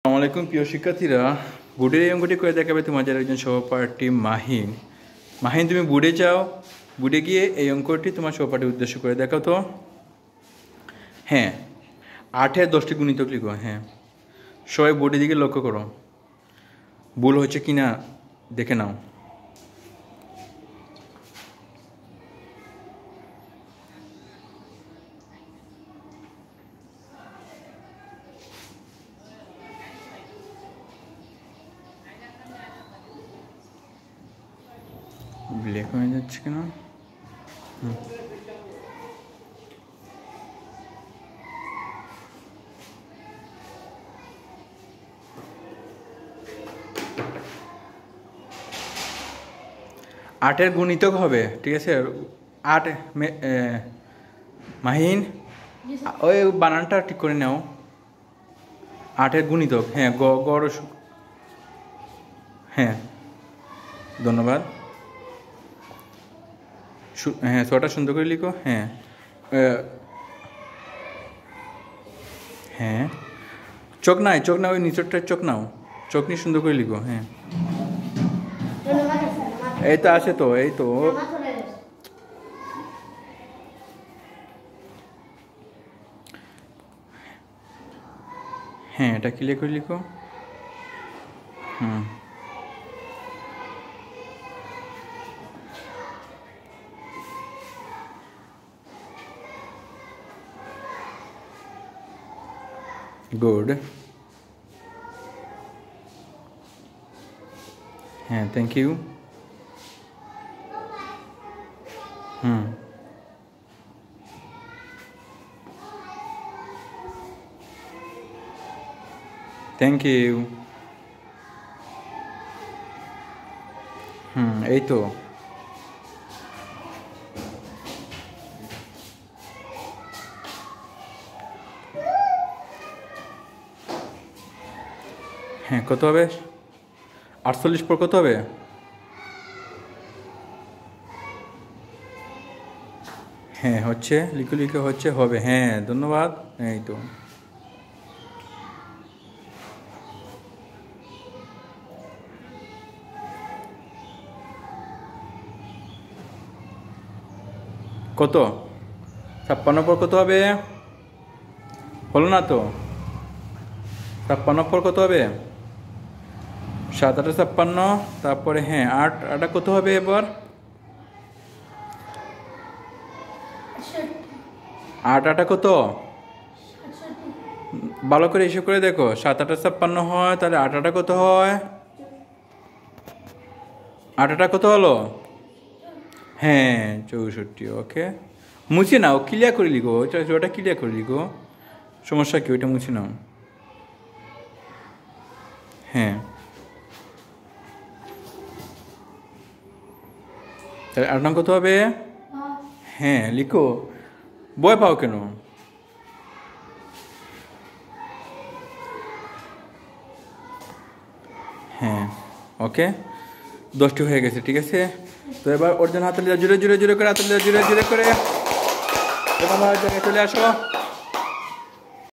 আসসালামু আলাইকুম প্রিয় শিক্ষার্থীরা, বোর্ডের এই অঙ্কটি করে দেখাবে তোমাদের একজন সহপাঠী মাহিন। মাহিন, তুমি বোর্ডে যাও, বোর্ডে গিয়ে এই অঙ্কটি তোমার সহপাঠীর উদ্দেশ্য করে দেখাও তো। হ্যাঁ, 8-এর 10টি গুণিতক লিখো। হ্যাঁ, সবাই বোর্ডের দিকে লক্ষ্য করো, ভুল হচ্ছে কি না দেখে নাও। ব্ল্যাক হয়ে যাচ্ছে কেন? আটের গুণিতক হবে, ঠিক আছে? 8 মাহিন, ওই বানানটা ঠিক করে নাও। 8-এর গুণিতক, হ্যাঁ, গড়। হ্যাঁ, ধন্যবাদ। হ্যাঁ, ছটা সুন্দর করে লিখো। হ্যাঁ হ্যাঁ, চোখ নাই, ওই নিচরটার চোখ নাও, চোখ নিয়ে সুন্দর করে লিখো। হ্যাঁ, এই তো আছে তো, এই তো। হ্যাঁ, এটা ক্লিয়ার করে লিখো। গুড। হ্যাঁ, থ্যাংক ইউ। Thank you. এই তো। হ্যাঁ, কত হবে? 48 পর কত হবে? হ্যাঁ, হচ্ছে, লিখে হচ্ছে, হবে। হ্যাঁ, ধন্যবাদ। এই তো। কত? 56 পর কত হবে? হলো না তো। 56 পর কত হবে? 7 8 56, তারপরে হ্যাঁ 8 8 কত হবে এবার? 8 8 কত? ভালো করে হিসেব করে দেখো। 7 8 56 হয়, তাহলে 8 8 কত হয়? 8 8 কত হলো? হ্যাঁ, 64। ওকে, মুছে নাও, ক্লিয়ার করে লিখো। ওটা ক্লিয়ার করে লিখো, সমস্যা কি? ওইটা মুছে নাও। হ্যাঁ, তাহলে 8 নাম কত হবে? হ্যাঁ, লিখো, বই পাও কেন? হ্যাঁ, ওকে, 10টি হয়ে গেছে, ঠিক আছে? তো এবার ওর জন্য হাতালি জুড়ে করে, হাতালি জুড়ে করে এবার জায়গায় চলে আসো।